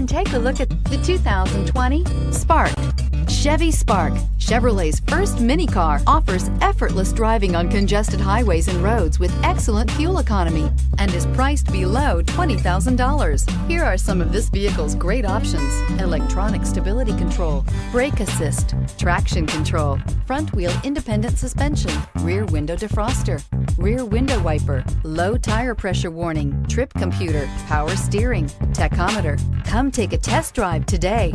and take a look at the 2020 Spark. Chevy Spark, Chevrolet's first mini car, offers effortless driving on congested highways and roads with excellent fuel economy and is priced below $20,000. Here are some of this vehicle's great options: electronic stability control, brake assist, traction control, front wheel independent suspension, rear window defroster, rear window wiper, low tire pressure warning, trip computer, power steering, tachometer. Come take a test drive today.